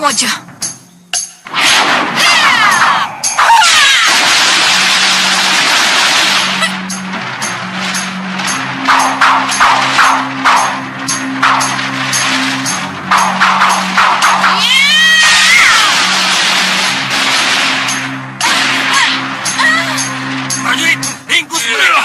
kamu aja. Prajurit, ringkus mereka.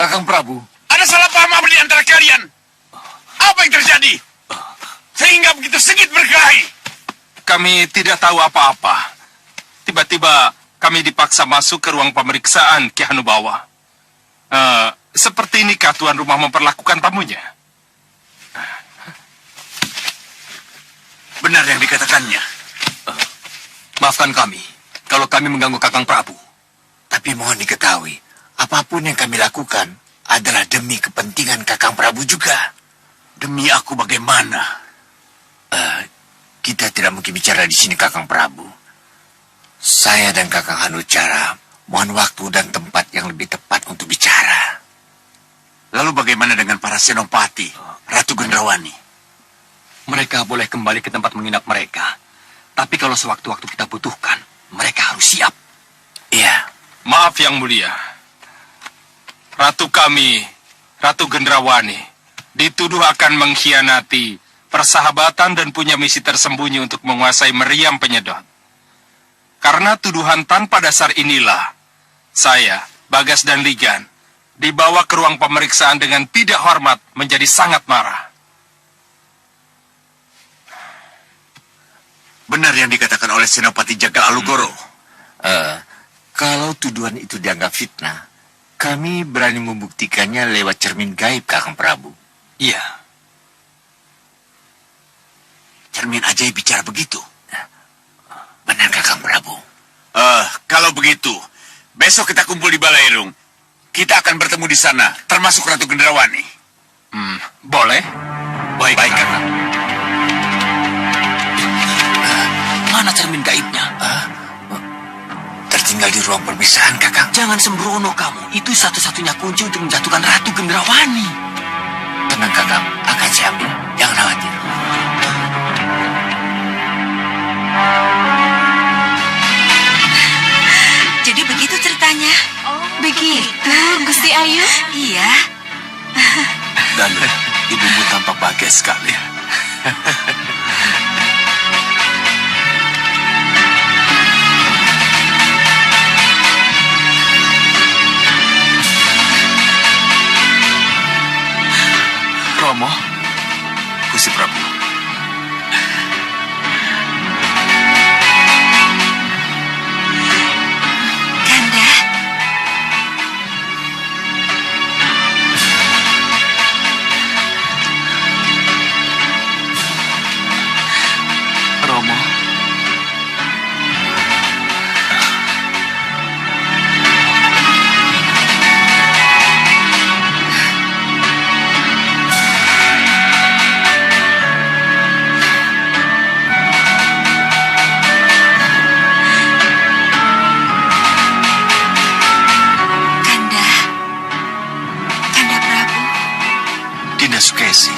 Kakang Prabu, Ada salah paham apa di antara kalian? Apa yang terjadi? Sehingga begitu sengit berkelahi. kami tidak tahu apa-apa. Tiba-tiba kami dipaksa masuk ke ruang pemeriksaan Ki Hanubawa. Seperti inikah tuan rumah memperlakukan tamunya? Benar yang dikatakannya. Maafkan kami kalau kami mengganggu Kakang Prabu. Tapi mohon diketahui, apapun yang kami lakukan adalah demi kepentingan Kakang Prabu juga. Demi aku bagaimana? Kita tidak mungkin bicara di sini, Kakang Prabu. Saya dan Kakang Hanucara mohon waktu dan tempat yang lebih tepat untuk bicara. Lalu bagaimana dengan para senopati, Ratu Gendrawani? Mereka boleh kembali ke tempat menginap mereka. Tapi kalau sewaktu-waktu kita butuhkan, mereka harus siap. Iya. Maaf yang mulia. Ratu kami, Ratu Gendrawani, dituduh akan mengkhianati persahabatan dan punya misi tersembunyi untuk menguasai meriam penyedot. Karena tuduhan tanpa dasar inilah, saya, Bagas dan Ligan, dibawa ke ruang pemeriksaan dengan tidak hormat menjadi sangat marah. Benar yang dikatakan oleh Senopati Jagal Alugoro. Kalau tuduhan itu dianggap fitnah, kami berani membuktikannya lewat cermin gaib, Kakang Prabu. Iya. Cermin ajaib bicara begitu. Benar, Kakang Prabu. Kalau begitu, besok kita kumpul di Balairung. Kita akan bertemu di sana, termasuk Ratu Gendrawani. Boleh? Baik, Kakang. Mana cermin gaibnya? Tertinggal di ruang pemeriksaan, Kakang. Jangan sembrono kamu. Itu satu-satunya kunci untuk menjatuhkan Ratu Gendrawani. Tenang, Kakang. Akan saya ambil. Jangan khawatir. Jadi begitu ceritanya. Begitu, Gusti Ayu? Iya. Dan ibumu tampak bahagia sekali. Romo, Gusti Prabu. Kanda, Romo. Sukesi.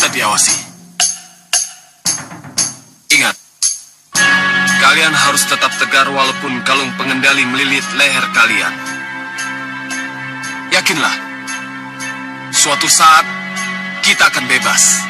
Diawasi. Ingat, kalian harus tetap tegar walaupun kalung pengendali melilit leher kalian. Yakinlah, suatu saat kita akan bebas.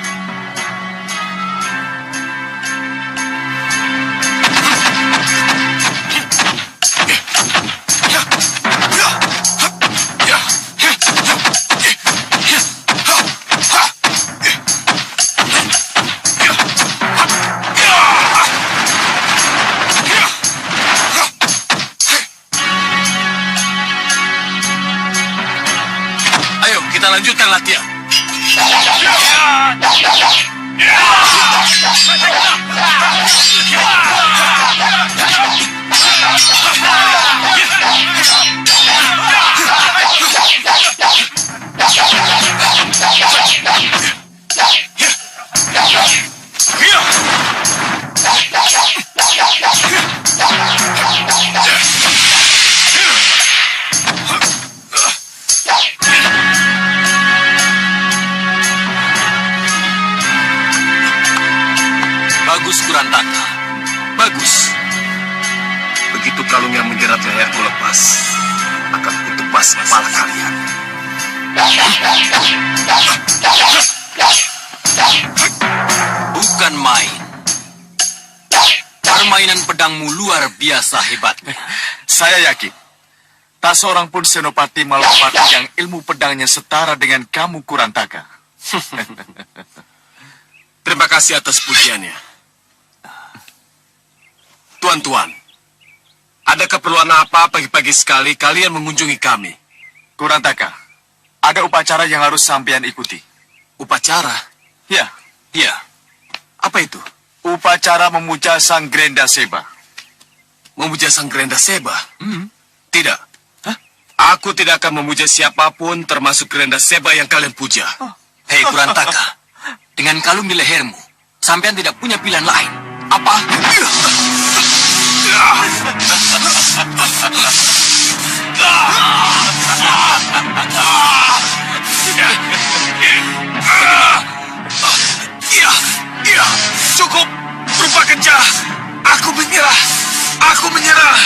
Kita lanjutkan latihan. Bagus, Kurantaka. Bagus. Begitu kalung yang menjerat leherku lepas, akan kutebas kepala kalian. Bukan main. Permainan pedangmu luar biasa hebatnya. Saya yakin, tak seorang pun senopati Malapati yang ilmu pedangnya setara dengan kamu, Kurantaka. Terima kasih atas pujiannya. Tuan-tuan, ada keperluan apa pagi-pagi sekali kalian mengunjungi kami? Kurantaka, ada upacara yang harus sampean ikuti. Upacara? Ya, Iya. Apa itu? upacara memuja Sang Grenda Seba. Memuja Sang Grenda Seba? Tidak. Aku tidak akan memuja siapapun termasuk Grenda Seba yang kalian puja. Hei Kurantaka, dengan kalung di lehermu, sampean tidak punya pilihan lain. Apa? Iya, cukup. Rupa kencah. Aku menyerah.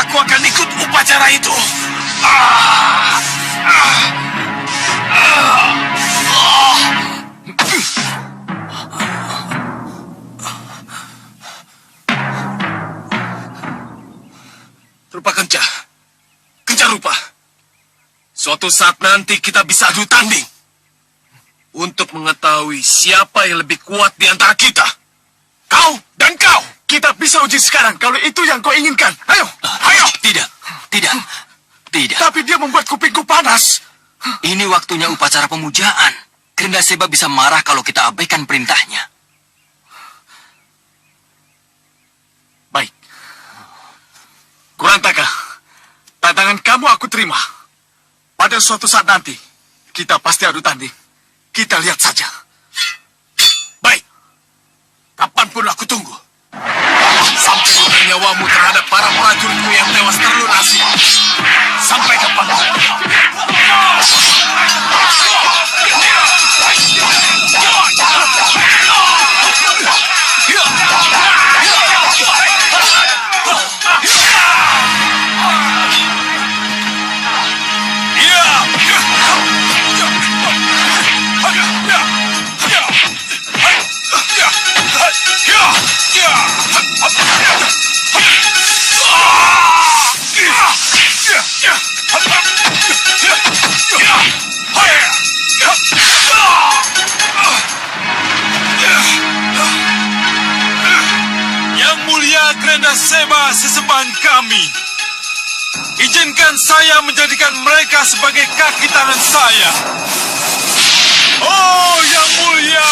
Aku akan ikut upacara itu. Rupa kencah. Kencah rupa. Suatu saat nanti kita bisa adu tanding. Untuk mengetahui siapa yang lebih kuat di antara kita. Kau dan kau. Kita bisa uji sekarang kalau itu yang kau inginkan. Ayo, ayo. Tidak. Tapi dia membuat kupingku panas. Ini waktunya upacara pemujaan. Grenda Seba bisa marah kalau kita abaikan perintahnya. Baik. Kurantaka, tantangan kamu aku terima. Pada suatu saat nanti, kita pasti adu tanding. Kita lihat saja. Baik. Kapanpun aku tunggu. nyawamu terhadap para prajuritmu yang tewas terlunasi. Sampai kapan? Yang mulia Grenda Seba, sesembahan kami. Izinkan saya menjadikan mereka sebagai kaki tangan saya. Oh, yang mulia!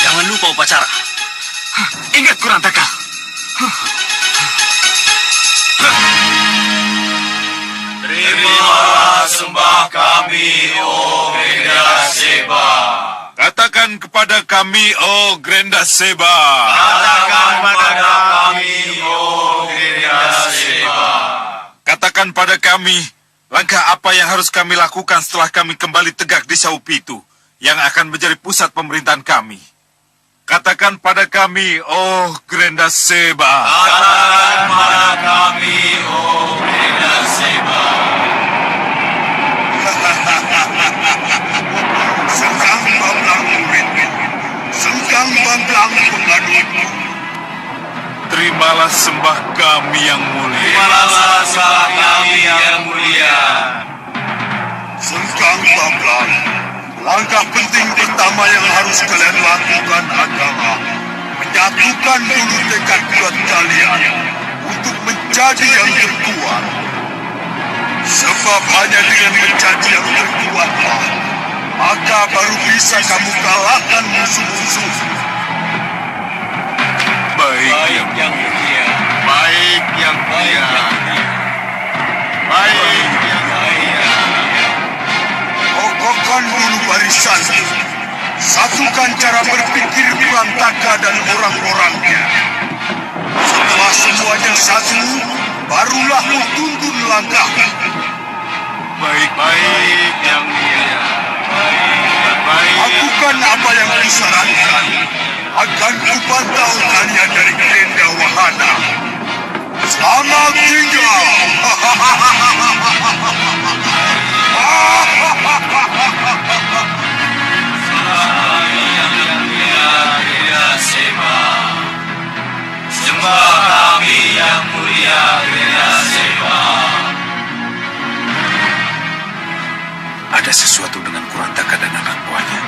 Jangan lupa upacara. Ingat Kurantaka. Terimalah sembah kami, oh Grenda Seba. Katakan kepada kami, oh Grenda Seba. Katakan kepada kami, oh Grenda Seba. Katakan pada kami, langkah apa yang harus kami lakukan setelah kami kembali tegak di Saupitu, yang akan menjadi pusat pemerintahan kami. Katakan pada kami, oh Grenda Seba. Katakan pada kami, oh Grenda Seba. Sengkang Bamblang murid, Sengkang Bamblang penganut. Terimalah sembah kami yang mulia. Terimalah sembah kami yang mulia. Sengkang Bamblang, langkah penting pertama yang harus kalian lakukan adalah menyatukan dulu tekad bulat kalian untuk menjadi yang terkuat. Sebab hanya dengan menjadi yang terkuatlah, maka baru bisa kamu kalahkan musuh-musuh. Baik yang mulia. Baik yang mulia. Baik yang mulia. Kokohkan dulu barisan. Satukan cara berpikir Kurantaka dan orang-orangnya. Setelah semuanya satu, barulah tuntun langkah. Baik yang mulia. Baik. Lakukan apa yang kusarankan. Akan kupantau kalian dari Grenda Wahana. Selamat tinggal. Sembah kami yang mulia Grenda Seba. Ada sesuatu dengan Kurantaka dan anak buahnya.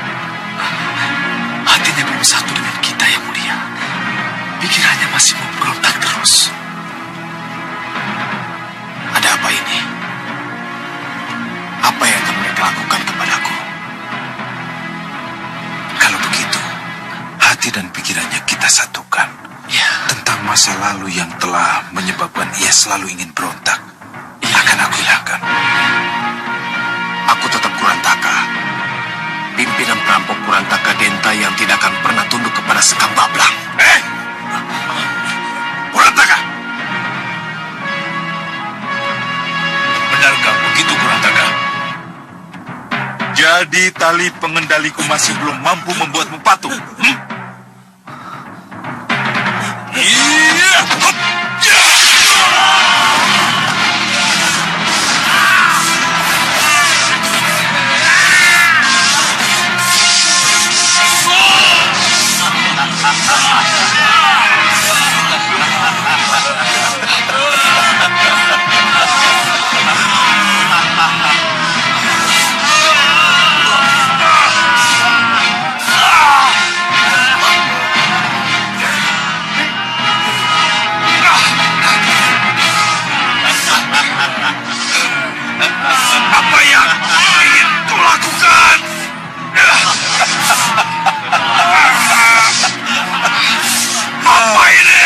Hatinya belum satu dengan kita yang mulia. Pikirannya masih memberontak terus. Ada apa ini? Apa yang akan mereka lakukan kepadaku? Kalau begitu, hati dan pikirannya kita satukan. Tentang masa lalu yang telah menyebabkan ia selalu ingin berontak, akan aku hilangkan. Aku tetap Kurantaka, pimpinan perampok Kurantaka Denta yang tidak akan pernah tunduk kepada Sekang Bablang. Kurantaka! Benarkah begitu, Kurantaka? Jadi tali pengendaliku masih belum mampu membuatmu patuh. Iya! Apa yang ingin kau lakukan? Apa ini?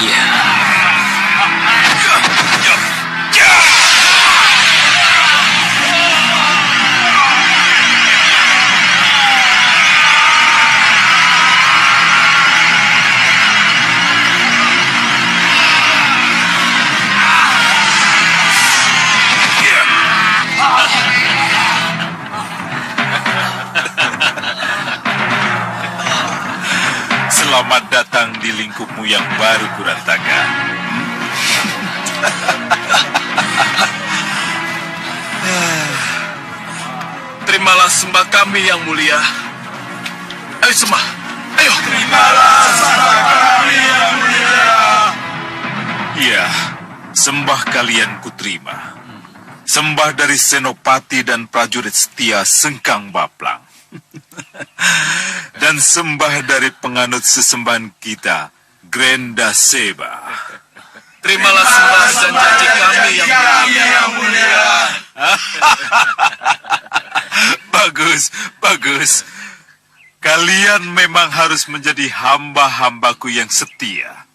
Iya. Selamat datang di lingkupmu yang baru, Kurantaka. Terimalah sembah kami yang mulia. Ayo sembah, ayo. Iya, sembah kalian kuterima. Sembah dari Senopati dan prajurit setia Sengkang Baplang. Dan sembah dari penganut sesembahan kita, Grenda Seba. Terimalah sembah dan janji kami yang mulia. Bagus, bagus. Kalian memang harus menjadi hamba-hambaku yang setia.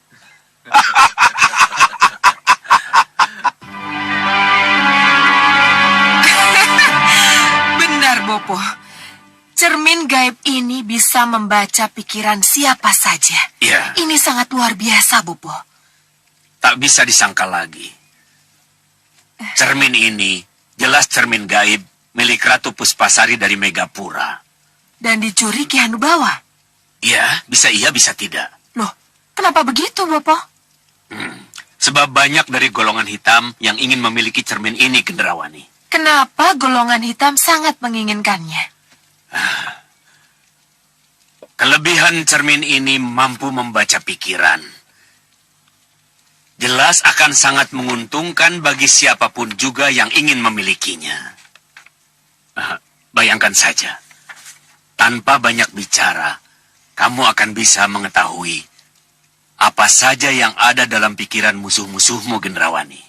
Benar, Bopo. Cermin gaib ini bisa membaca pikiran siapa saja. Iya. Ini sangat luar biasa, Bopo. Tak bisa disangka lagi. Cermin ini jelas cermin gaib milik Ratu Puspasari dari Megapura. Dan dicuri Ki Hanubawa. Iya, bisa iya, bisa tidak. Loh, kenapa begitu, Bopo? Sebab banyak dari golongan hitam yang ingin memiliki cermin ini, Gendrawani. Kenapa golongan hitam sangat menginginkannya? Kelebihan cermin ini mampu membaca pikiran. Jelas akan sangat menguntungkan bagi siapapun juga yang ingin memilikinya. Bayangkan saja, tanpa banyak bicara, kamu akan bisa mengetahui apa saja yang ada dalam pikiran musuh-musuhmu, Gendrawani.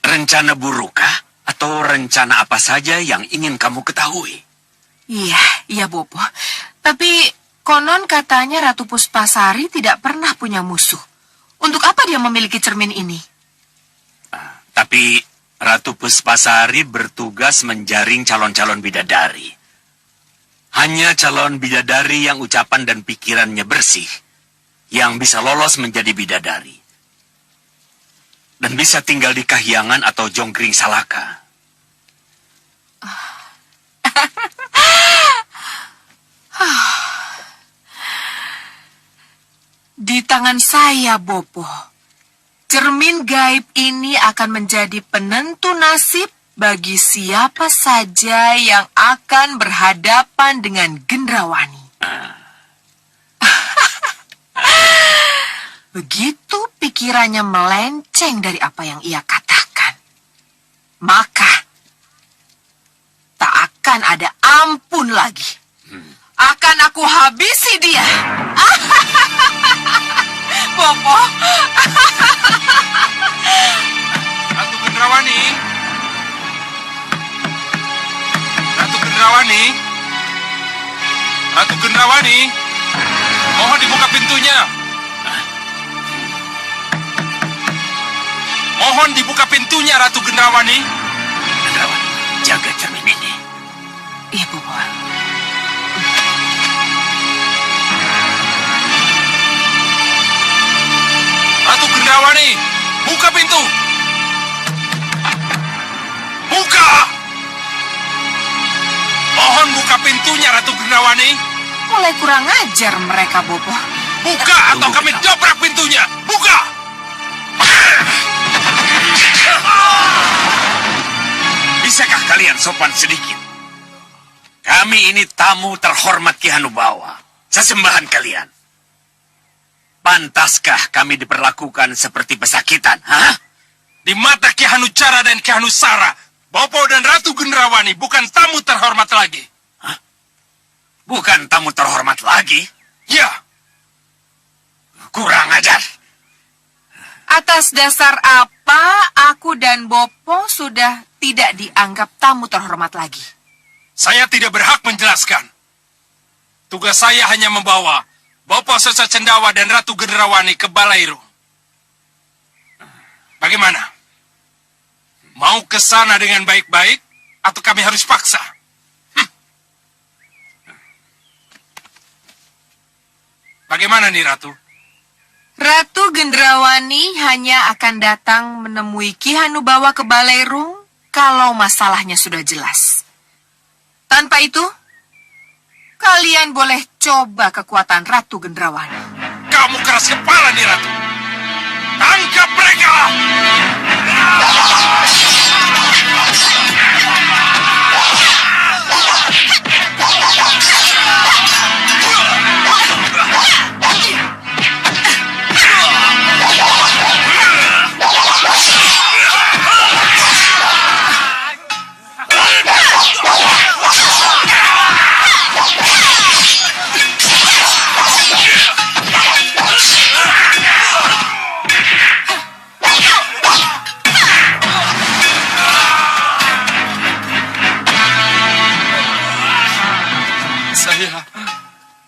Rencana burukkah atau rencana apa saja yang ingin kamu ketahui? Iya, Bopo. Tapi konon katanya Ratu Puspasari tidak pernah punya musuh. Untuk apa dia memiliki cermin ini? Tapi Ratu Puspasari bertugas menjaring calon-calon bidadari. Hanya calon bidadari yang ucapan dan pikirannya bersih yang bisa lolos menjadi bidadari. Dan bisa tinggal di Kahyangan atau Jongkring Salaka. Di tangan saya, Bopo. Cermin gaib ini akan menjadi penentu nasib bagi siapa saja yang akan berhadapan dengan Gendrawani. Begitu pikirannya melenceng dari apa yang ia katakan, maka tak akan ada ampun lagi. Akan aku habisi dia. Bopo. Ratu Gendrawani. Ratu Gendrawani. Ratu Gendrawani. Mohon dibuka pintunya. Mohon dibuka pintunya, Ratu Gendrawani. Gendrawani, jaga cermin ini. Iya, Bopo. Ratu Gendrawani, buka pintu. Buka. Mohon buka pintunya, Ratu Gendrawani. Mulai kurang ajar mereka, Bopo. Buka atau kami dobrak pintunya. Buka. Bisakah kalian sopan sedikit? Kami ini tamu terhormat Ki Hanubawa. Sesembahan kalian. Pantaskah kami diperlakukan seperti pesakitan? Hah? Di mata Ki Hanucara dan Ki Hanusara, Bopo dan Ratu Gendrawani bukan tamu terhormat lagi. Bukan tamu terhormat lagi? Ya, Kurang ajar. Atas dasar apa aku dan Bopo sudah tidak dianggap tamu terhormat lagi? saya tidak berhak menjelaskan. Tugas saya hanya membawa Bopo Sesa Cendawa dan Ratu Gendrawani ke Balairu. Bagaimana? Mau ke sana dengan baik-baik atau kami harus paksa? Bagaimana nih Ratu? Ratu Gendrawani hanya akan datang menemui Ki Hanubawa ke Balerung kalau masalahnya sudah jelas. Tanpa itu, kalian boleh coba kekuatan Ratu Gendrawani. Kamu keras kepala nih Ratu. Tangkap mereka!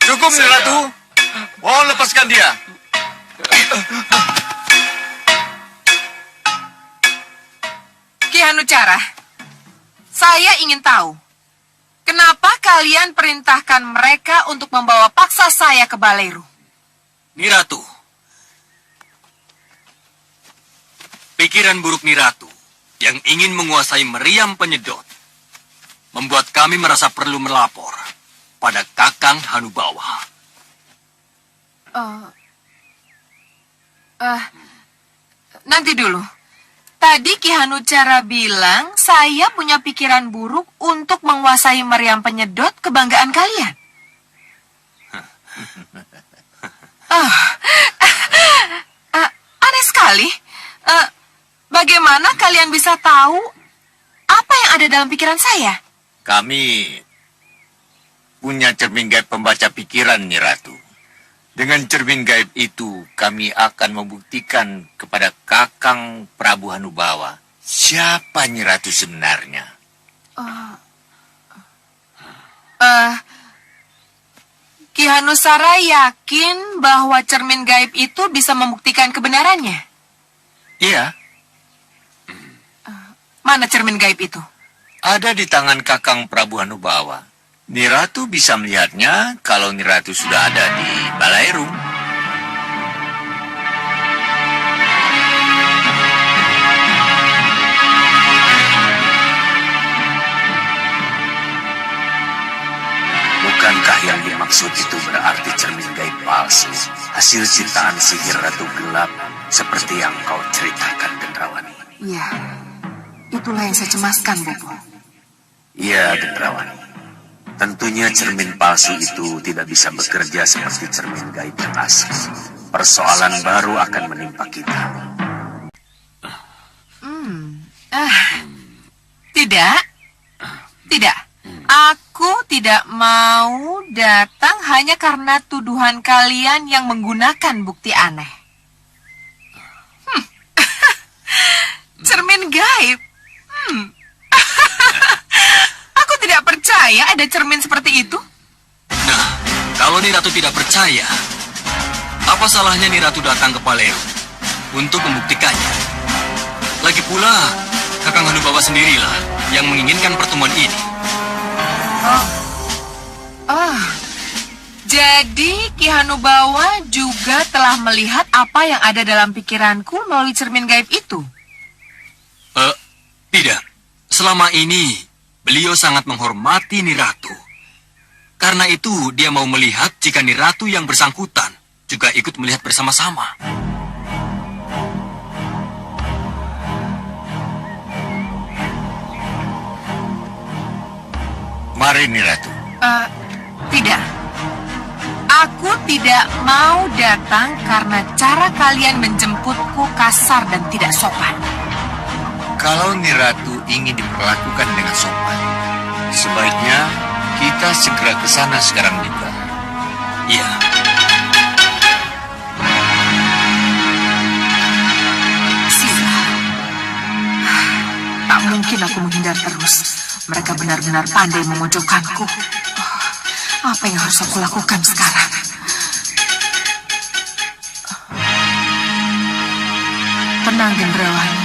Cukup, Nih Ratu. Mohon lepaskan dia. Ki Hanucara, saya ingin tahu, kenapa kalian perintahkan mereka untuk membawa paksa saya ke Balerung? Nih Ratu. Pikiran buruk Nih Ratu yang ingin menguasai meriam penyedot membuat kami merasa perlu melapor pada Kakang Hanubawa. Nanti dulu. Tadi Ki Hanucara bilang saya punya pikiran buruk untuk menguasai meriam penyedot kebanggaan kalian. Aneh sekali. Bagaimana kalian bisa tahu apa yang ada dalam pikiran saya? Kami punya cermin gaib pembaca pikiran, Nih Ratu. Dengan cermin gaib itu, kami akan membuktikan kepada Kakang Prabu Hanubawa siapa Nyi Ratu sebenarnya. Ki Hanusara yakin bahwa cermin gaib itu bisa membuktikan kebenarannya? Iya, Mana cermin gaib itu? ada di tangan Kakang Prabu Hanubawa. Nyi Ratu bisa melihatnya kalau Nyi Ratu sudah ada di Balerung. Bukankah yang dimaksud itu berarti cermin gaib palsu, hasil ciptaan sihir Ratu Gelap seperti yang kau ceritakan, Gendrawani? Iya, itulah yang saya cemaskan, Bopo. Iya, Gendrawani. Tentunya cermin palsu itu tidak bisa bekerja seperti cermin gaib yang asli. Persoalan baru akan menimpa kita. Tidak. Aku tidak mau datang hanya karena tuduhan kalian yang menggunakan bukti aneh. Cermin gaib. Aku tidak percaya ada cermin seperti itu. Nah, kalau Nih Ratu tidak percaya, apa salahnya Nih Ratu datang ke Balerung untuk membuktikannya? Lagi pula, Kakang Hanubawa sendirilah yang menginginkan pertemuan ini. Jadi Ki Hanubawa juga telah melihat apa yang ada dalam pikiranku melalui cermin gaib itu. Tidak. Selama ini, beliau sangat menghormati Nih Ratu. Karena itu, dia mau melihat jika Nih Ratu yang bersangkutan juga ikut melihat bersama-sama. Mari, Nyi Ratu. Tidak. Aku tidak mau datang karena cara kalian menjemputku kasar dan tidak sopan. Kalau Nyi Ratu ingin diperlakukan dengan sopan, sebaiknya kita segera ke sana sekarang juga. Iya. Sila. Tak mungkin aku menghindar terus. Mereka benar-benar pandai memojokkanku. Apa yang harus aku lakukan sekarang? Tenang, Gendrawani.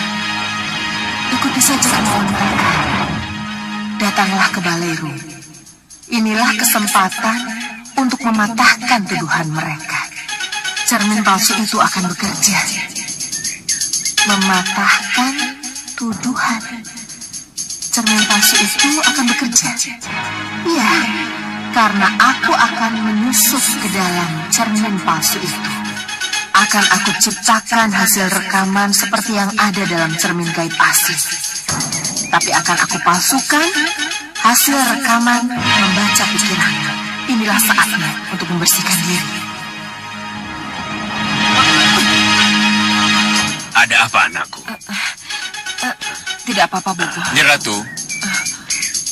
Ikuti saja kemauan mereka. Datanglah ke Baleru. Inilah kesempatan untuk mematahkan tuduhan mereka. Cermin palsu itu akan bekerja. Mematahkan tuduhan. Cermin palsu itu akan bekerja. Ya, karena aku akan menyusup ke dalam cermin palsu itu. Akan aku ciptakan hasil rekaman seperti yang ada dalam cermin gaib asli. Tapi akan aku palsukan hasil rekaman membaca pikiran. Inilah saatnya untuk membersihkan diri. Ada apa, anakku? Tidak apa-apa, Bopo. Nyi Ratu,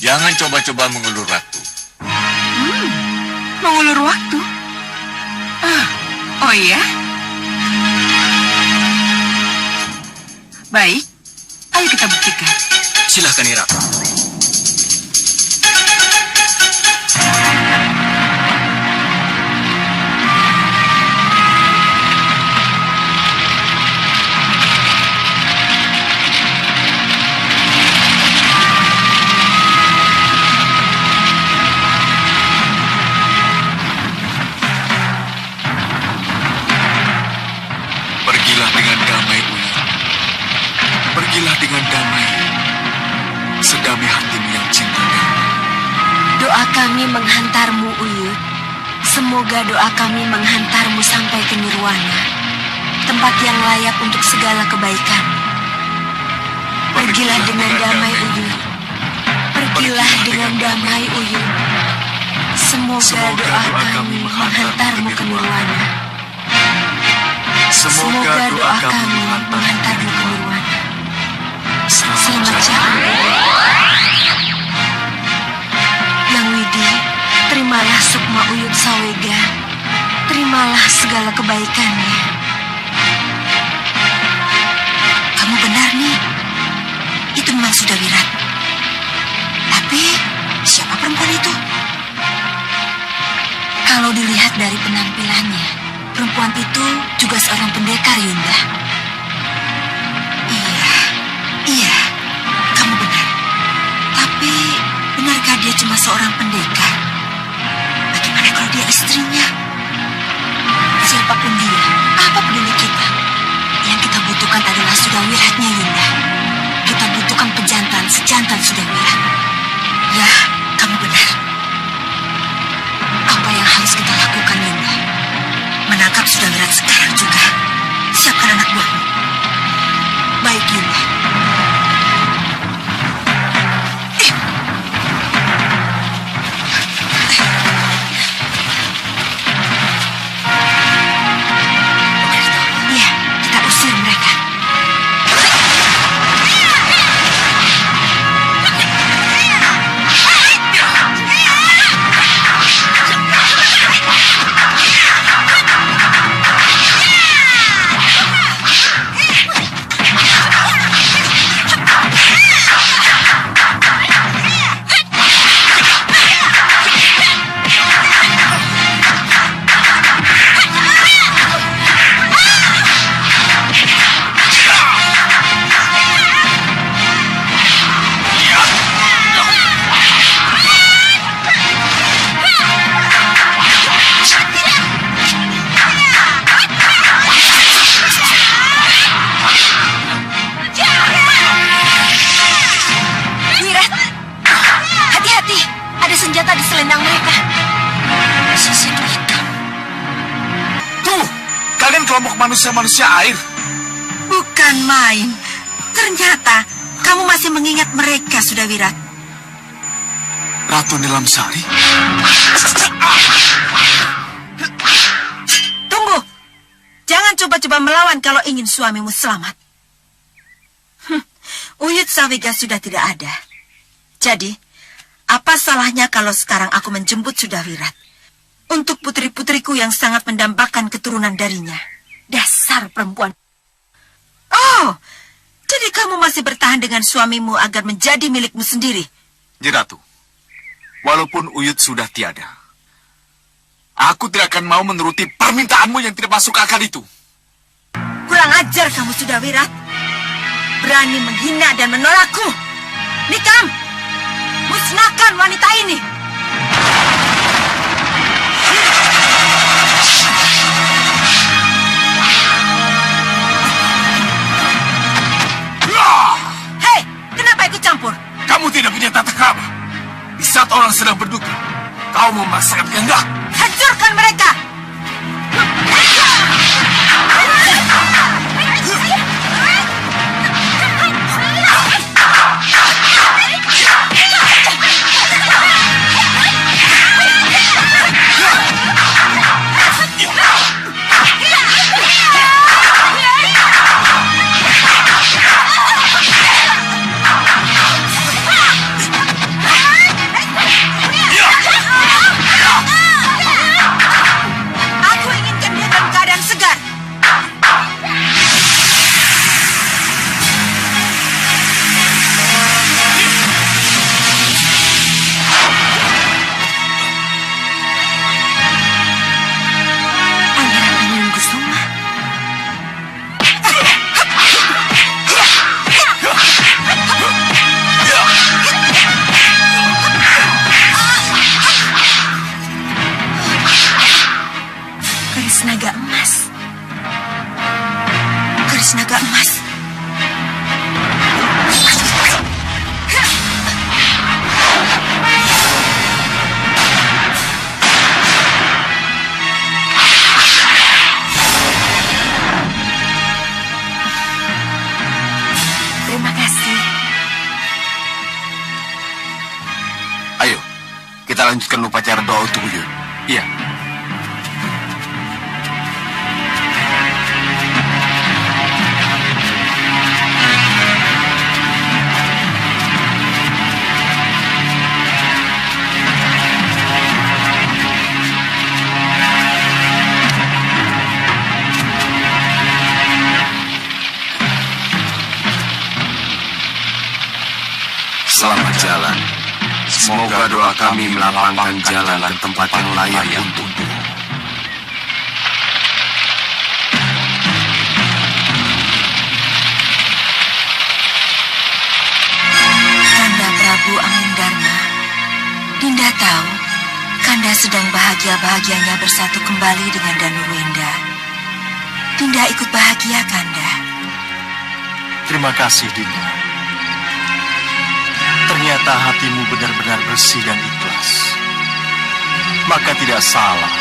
jangan coba-coba mengulur waktu. Mengulur waktu? Oh iya? Baik, ayo kita buktikan. Silahkan, Nyi Ratu. Pergilah dengan damai, Uyut. Pergilah dengan damai. Sedamai hatimu yang cinta damai. Doa kami menghantarmu, Uyut. Semoga doa kami menghantarmu sampai ke Nirwana, tempat yang layak untuk segala kebaikan. Pergilah dengan damai, Uyut. Pergilah dengan damai, Uyut. Semoga doa kami menghantarmu ke Nirwana. Semoga doa kami menghantarmu ke Nirwana. Selamat jalan. Yang Widi, terimalah sukma Uyut Sawega. Terimalah segala kebaikannya. Kamu benar nih. Itu memang sudah Wirat. Tapi siapa perempuan itu? Kalau dilihat dari penampilannya, perempuan itu juga seorang pendekar, Yunda. Iya, kamu benar. Tapi, benarkah dia cuma seorang pendekar? Bagaimana kalau dia istrinya? Siapapun dia, apa peduli kita? Yang kita butuhkan adalah Sudawiratnya, Yunda. Kita butuhkan pejantan sejantan Sudawirat. Ya, kamu benar. Apa yang harus kita lakukan, Yunda? Menangkap Sudawirat sekarang juga. Siapkan anak buahmu. Baik, Yunda. Iya, kita usir mereka. Wirat, hati-hati. Ada senjata di selendang mereka. Sisi hitam. Tuh, kalian kelompok manusia-manusia air. Bukan main. Ternyata kamu masih mengingat mereka, sudah Wirat. Ratu Nilamsari. Tunggu. Jangan coba-coba melawan kalau ingin suamimu selamat. Uyut Sawega sudah tidak ada. Jadi, apa salahnya kalau sekarang aku menjemput Sudawirat untuk putri-putriku yang sangat mendambakan keturunan darinya? Dasar perempuan. Oh, jadi kamu masih bertahan dengan suamimu agar menjadi milikmu sendiri? Nyi Ratu, walaupun Uyut sudah tiada, aku tidak akan mau menuruti permintaanmu yang tidak masuk akal itu. Kurang ajar kamu, Sudawirat. berani menghina dan menolakku. Nikam, musnahkan wanita ini. Hei, kenapa ikut campur? Kamu tidak punya tata krama. Di saat orang sedang berduka, kau memaksakan kehendak. Hancurkan mereka! Aku inginkan dia dalam keadaan segar. Pangeran Angin Kusuma. Keris naga emas. Keris naga emas. Terima kasih. Ayo, kita lanjutkan upacara doa untuk Uyun. Iya. Selamat jalan. Semoga doa kami melapangkan jalan ke tempat yang layak untukmu. Kanda Prabu Angindarma, Dinda tahu Kanda sedang bahagia-bahagianya bersatu kembali dengan Danurwenda. Dinda ikut bahagia, Kanda. Terima kasih, Dinda. Ternyata hatimu benar-benar bersih dan ikhlas. Maka tidak salah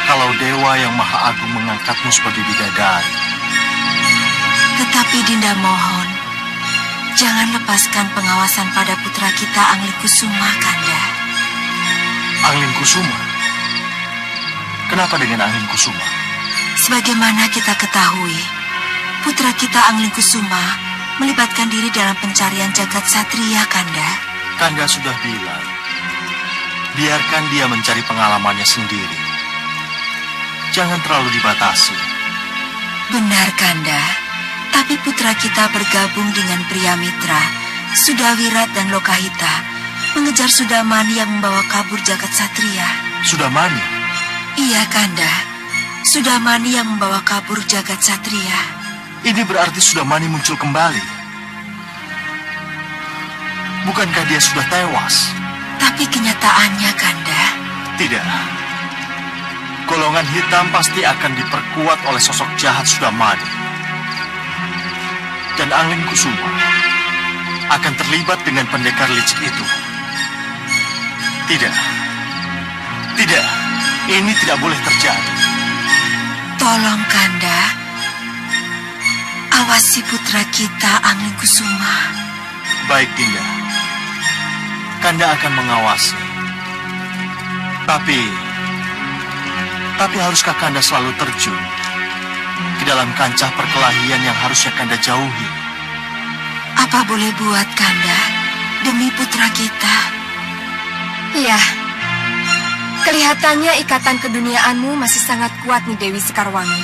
kalau Dewa yang Maha Agung mengangkatmu sebagai bidadari. Tetapi Dinda mohon, jangan lepaskan pengawasan pada putra kita Angling Kusuma, Kanda. Angling Kusuma? Kenapa dengan Angling Kusuma? Sebagaimana kita ketahui, putra kita Angling Kusuma melibatkan diri dalam pencarian jagat satria, Kanda. Kanda sudah bilang, biarkan dia mencari pengalamannya sendiri. Jangan terlalu dibatasi. Benar, Kanda. Tapi putra kita bergabung dengan pria mitra, Sudawirat dan Lokahita, mengejar Sudamani yang membawa kabur jagat satria. Sudamani? Iya, Kanda. Sudamani yang membawa kabur jagat satria. Ini berarti Sudamani muncul kembali. Bukankah dia sudah tewas? Tapi kenyataannya, Kanda. Tidak. Golongan hitam pasti akan diperkuat oleh sosok jahat Sudamani. Dan Angling Kusuma akan terlibat dengan pendekar licik itu. Tidak. Tidak. Ini tidak boleh terjadi. Tolong, Kanda. Awasi putra kita, Angling Kusuma. Baik, Dinda. Kanda akan mengawasi. Tapi haruskah Kanda selalu terjun ke dalam kancah perkelahian yang harusnya Kanda jauhi? Apa boleh buat, Kanda, demi putra kita? Iya. Kelihatannya ikatan keduniaanmu masih sangat kuat nih, Dewi Sekarwangi.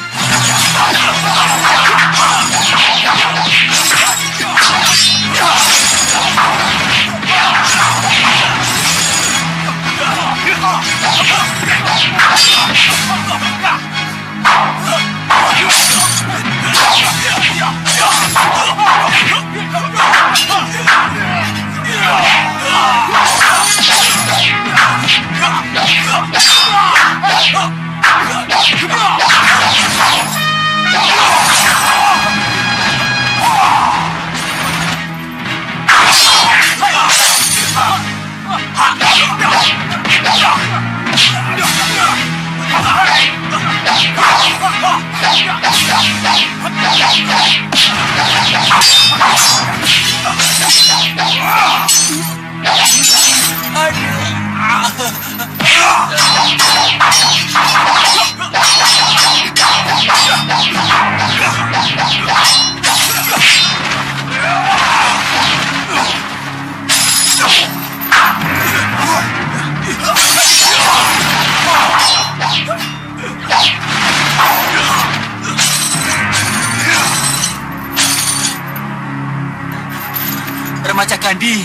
Ramajagandhi,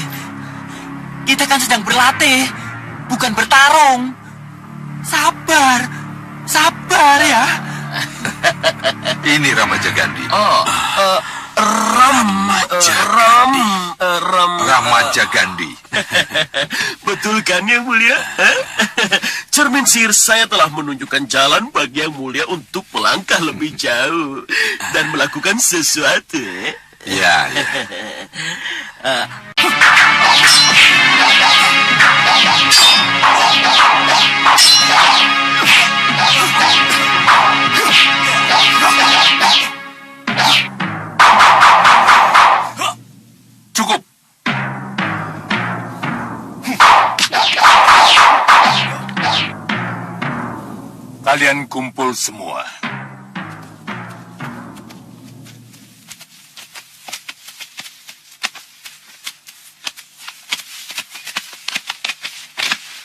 kita kan sedang berlatih, bukan bertarung. Sabar, sabar ya. Ini Ramajagandhi. Ramajagandhi. Betul kan yang mulia? Cermin sihir saya telah menunjukkan jalan bagi yang mulia untuk melangkah lebih jauh dan melakukan sesuatu. Ya, ya. Cukup. Kalian kumpul semua.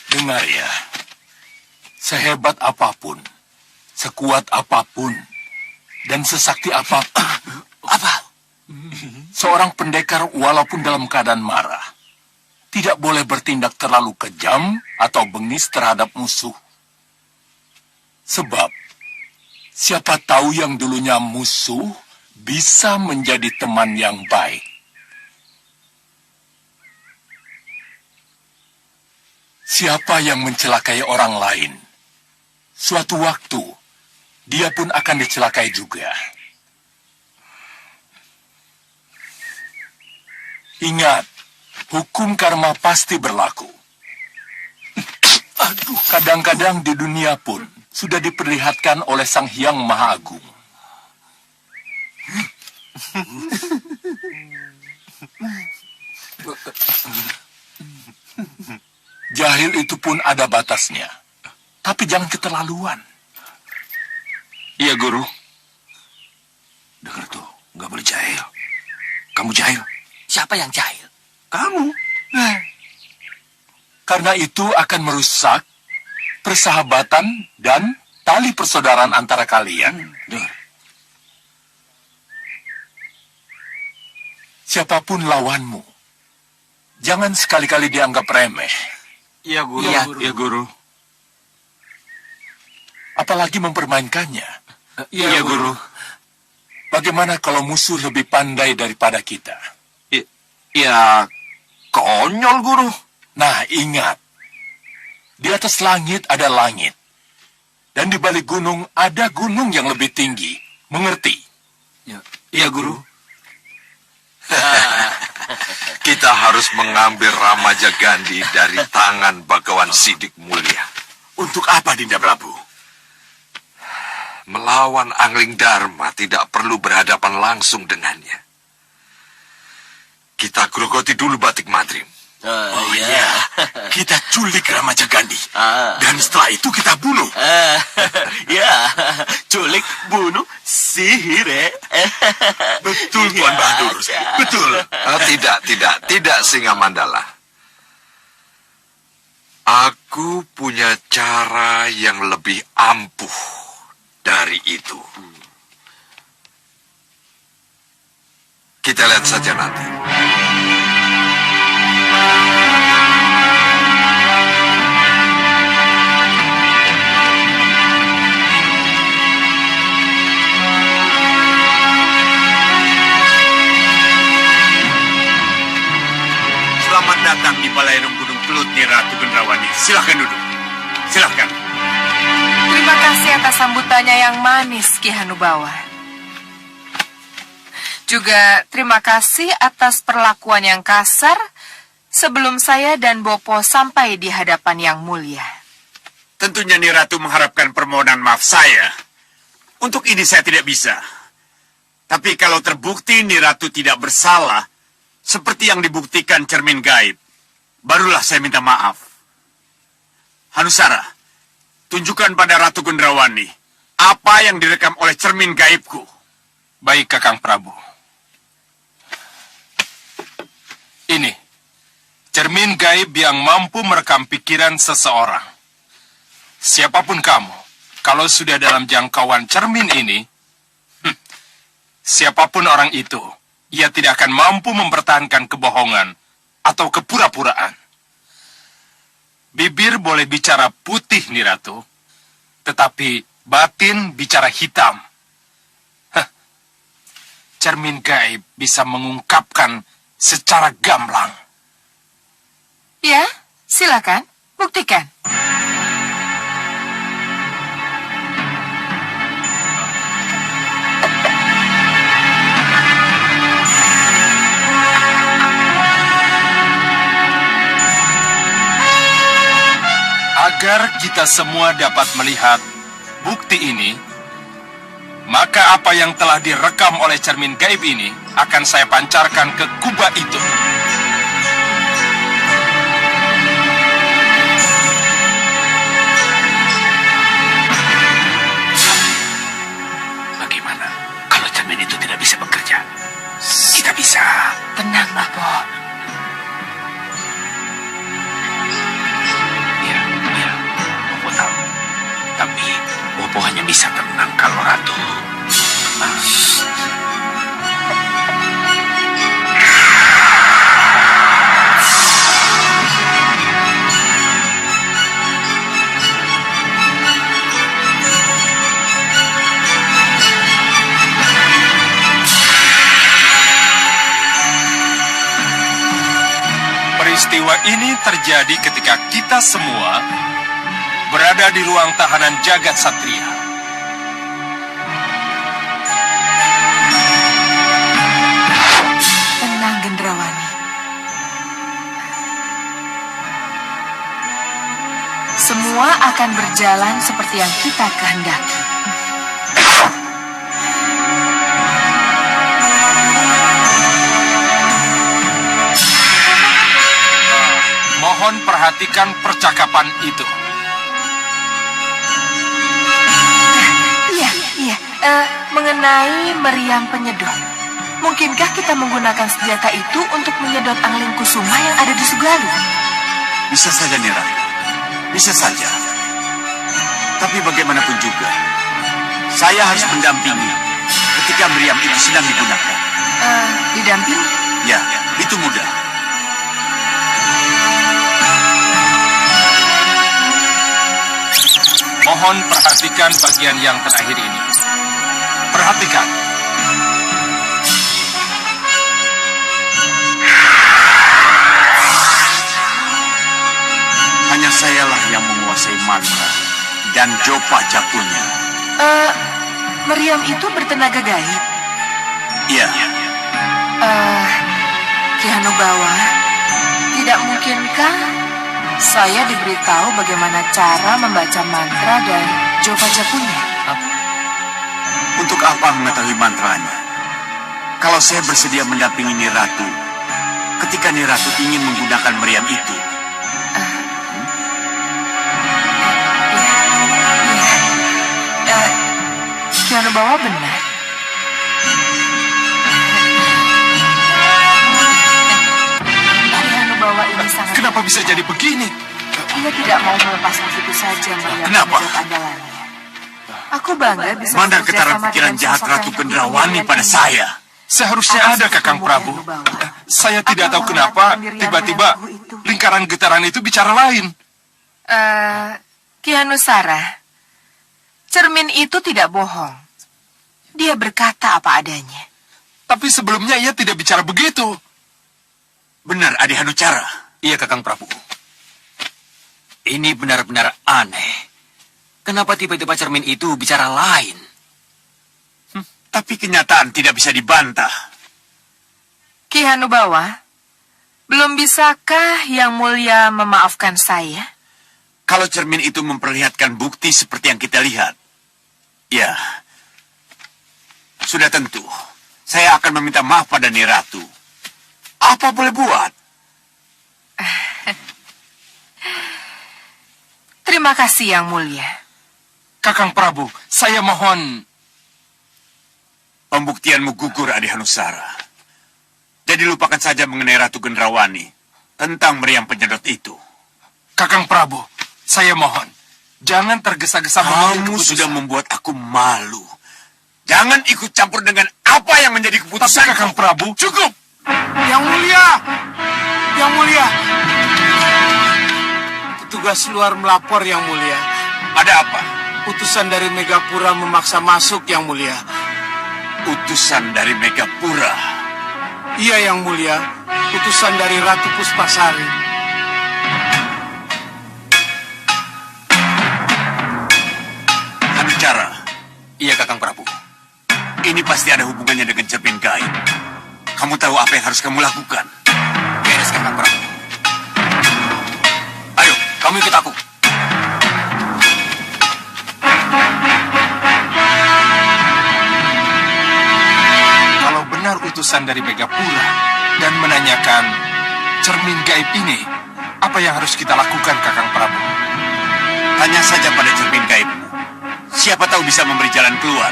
Dengar ya, sehebat apapun, sekuat apapun, dan sesakti apapun, seorang pendekar walaupun dalam keadaan marah, tidak boleh bertindak terlalu kejam atau bengis terhadap musuh. Sebab, siapa tahu yang dulunya musuh bisa menjadi teman yang baik. Siapa yang mencelakai orang lain, suatu waktu dia pun akan dicelakai juga. Ingat, hukum karma pasti berlaku. Kadang-kadang di dunia pun sudah diperlihatkan oleh Sang Hyang Maha Agung. Jahil itu pun ada batasnya. Tapi jangan keterlaluan. Iya, Guru. Dengar tuh, nggak boleh jahil. Kamu jahil. Siapa yang jahil? Kamu. Karena itu akan merusak persahabatan dan tali persaudaraan antara kalian. Dengar. Siapapun lawanmu, jangan sekali-kali dianggap remeh. Iya, Guru. Iya, Guru. Apalagi mempermainkannya. Iya, Guru. Bagaimana kalau musuh lebih pandai daripada kita? Ya, konyol, Guru. Nah, ingat. Di atas langit ada langit. Dan di balik gunung ada gunung yang lebih tinggi. Mengerti? Iya, Guru. Kita harus mengambil Ramajagandhi dari tangan Bagawan Sidik Mulia. Untuk apa, Dinda Prabu? Melawan Angling Dharma tidak perlu berhadapan langsung dengannya. Kita grogoti dulu Batik Madrim. Oh iya, kita culik Ramajagandhi. Dan setelah itu kita bunuh. Ya, culik, bunuh, sihir, Betul, Tuan Bahadur. Betul. Tidak, Singa Mandala. Aku punya cara yang lebih ampuh dari itu. Kita lihat saja nanti. Selamat datang di Balairung Gunung Kelut, Ratu Gendrawani. Silahkan duduk. Silahkan. Terima kasih atas sambutannya yang manis, Ki Hanubawa. Juga terima kasih atas perlakuan yang kasar sebelum saya dan Bopo sampai di hadapan yang mulia. Tentunya Ratu mengharapkan permohonan maaf saya. Untuk ini saya tidak bisa. Tapi kalau terbukti Ratu tidak bersalah, seperti yang dibuktikan cermin gaib, barulah saya minta maaf. Hanusara, tunjukkan pada Ratu Gendrawani apa yang direkam oleh cermin gaibku. Baik, Kakang Prabu. Ini, cermin gaib yang mampu merekam pikiran seseorang. Siapapun kamu, kalau sudah dalam jangkauan cermin ini, siapapun orang itu, ia tidak akan mampu mempertahankan kebohongan atau kepura-puraan. Bibir boleh bicara putih, Niratu, tetapi batin bicara hitam. Cermin gaib bisa mengungkapkan secara gamblang. Ya, silakan, buktikan. Agar kita semua dapat melihat bukti ini, maka apa yang telah direkam oleh cermin gaib ini akan saya pancarkan ke kubah itu. Bagaimana kalau cermin itu tidak bisa bekerja? Kita bisa. Tenang, Bopo. Bopo tahu. Tapi Bopo hanya bisa tenang kalau Ratu. Peristiwa ini terjadi ketika kita semua berada di ruang tahanan jagat satria. Tenang, Gendrawani. Semua akan berjalan seperti yang kita kehendaki. Mohon perhatikan percakapan itu. Iya. Mengenai meriam penyedot. Mungkinkah kita menggunakan senjata itu untuk menyedot angling kusuma yang ada di Sugalu? Bisa saja, Niratu. Bisa saja. Tapi bagaimanapun juga, saya harus mendampingi ketika meriam itu sedang digunakan. Didampingi? Ya, itu mudah. Mohon perhatikan bagian yang terakhir ini. Perhatikan. Hanya sayalah yang menguasai mantra dan jopa japunya. Meriam itu bertenaga gaib. Iya. Ki Hanubawa, tidak mungkinkah saya diberitahu bagaimana cara membaca mantra dan jopa japunya? Untuk apa mengetahui mantranya? Kalau saya bersedia mendampingi Niratu ketika Niratu ingin menggunakan meriam itu. Ki Hanubawa benar. Ki Hanubawa ini sangat... Kenapa bisa jadi begini? Ia tidak mau melepas begitu saja meriam Kenapa? penyedot andalannya. Aku bangga bisa Mana bekerja getaran sama pikiran dengan jahat sosok Ratu yang Gendrawani begitu pada ini. saya? Seharusnya Atas ada, Kakang ketemu Prabu. Ki Hanubawa. Saya tidak Aku tahu menghormati kenapa pendirian tiba-tiba Prabu itu. lingkaran getaran itu bicara lain. Ki Hanusara, cermin itu tidak bohong. Dia berkata apa adanya. Tapi sebelumnya ia tidak bicara begitu. Benar, Adi Hanucara. Iya, Kakang Prabu. Ini benar-benar aneh. Kenapa tiba-tiba cermin itu bicara lain? Tapi kenyataan tidak bisa dibantah. Ki Hanubawa, belum bisakah Yang Mulia memaafkan saya? Kalau cermin itu memperlihatkan bukti seperti yang kita lihat, ya, sudah tentu. Saya akan meminta maaf pada Niratu. Apa boleh buat? Terima kasih Yang Mulia. Kakang Prabu, saya mohon... Pembuktianmu gugur, Adi Hanusara. Jadi lupakan saja mengenai Ratu Gendrawani tentang meriam penyedot itu. Kakang Prabu, saya mohon. Jangan tergesa-gesa mengambil Kamu keputusan. sudah membuat aku malu. Jangan ikut campur dengan apa yang menjadi Tapi keputusan. Kakang Prabu... Cukup! Yang mulia! Yang Mulia. Petugas luar melapor, Yang Mulia. Ada apa? Utusan dari Megapura memaksa masuk, Yang Mulia. Utusan dari Megapura? Iya, Yang Mulia. Utusan dari Ratu Puspasari. Hanucara. Iya, Kakang Prabu. Ini pasti ada hubungannya dengan cermin gaib. Kamu tahu apa yang harus kamu lakukan? Beres, Kakang Prabu. Ayo, kamu ikut aku. Kalau benar utusan dari Megapura dan menanyakan cermin gaib ini, apa yang harus kita lakukan, Kakang Prabu? Tanya saja pada cermin gaib. Siapa tahu bisa memberi jalan keluar.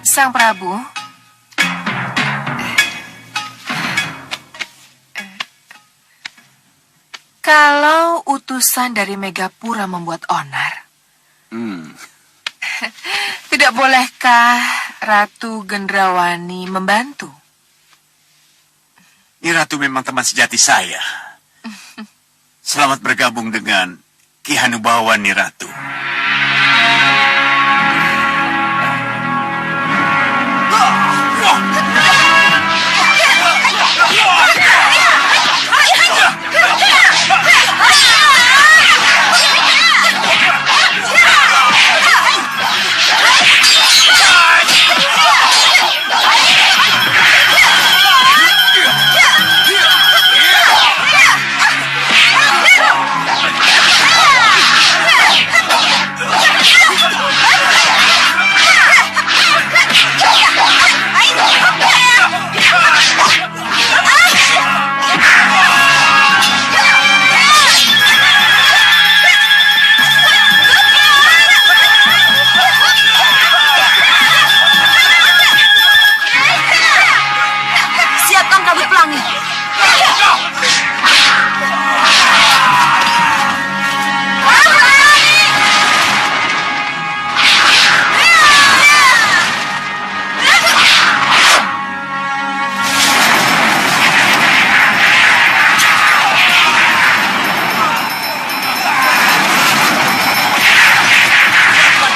Sang Prabu. Kalau utusan dari Megapura membuat onar, tidak bolehkah Ratu Gendrawani membantu? Ini Ratu memang teman sejati saya. Selamat bergabung dengan Ki Hanubawa, Ni Ratu. Siapkan kabut pelangi.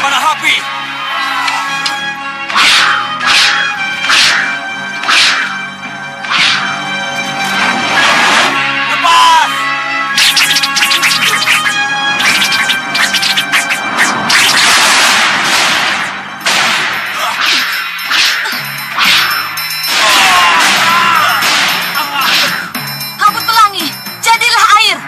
Pada api. Kabut pelangi, jadilah air.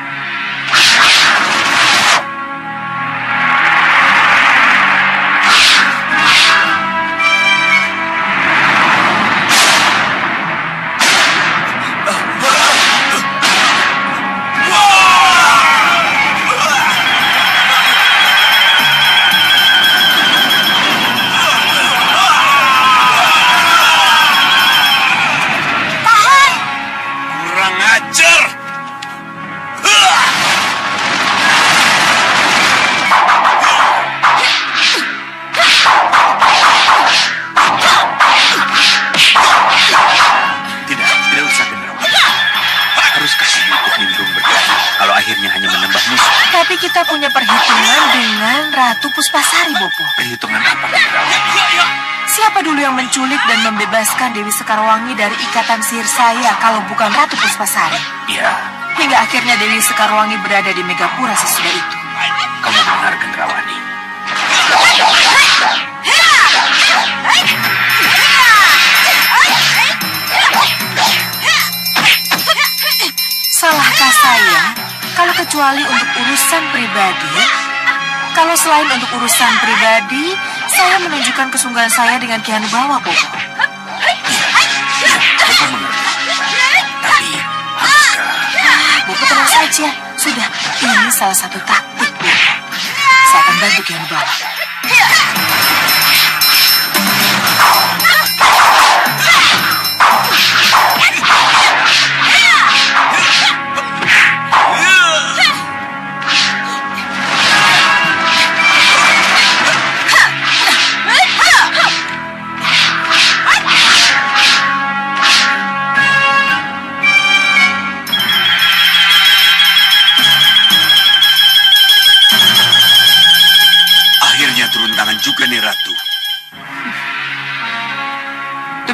Kurang ajar! Tidak usah Gendrawani. Haruskah kamu ikut nimbrung berkali kalau akhirnya hanya menambah musuh? Tapi kita punya perhitungan dengan Ratu Puspasari, Bopo. Perhitungan apa, Gendrawani? Siapa dulu yang menculik dan membebaskan Dewi Sekarwangi dari ikatan sihir saya kalau bukan Ratu Puspasari? Ya, Hingga akhirnya Dewi Sekarwangi berada di Megapura sesudah itu. kamu benar, Gendrawani. Salahkah saya kalau kecuali untuk urusan pribadi? Kalau selain untuk urusan pribadi, saya menunjukkan kesungguhan saya dengan Ki Hanubawa, Bopo. Bopo mengerti. Tapi, haruskah... Bopo tenang saja. Sudah, ini salah satu taktik, Bopo. Saya akan bantu Ki Hanubawa.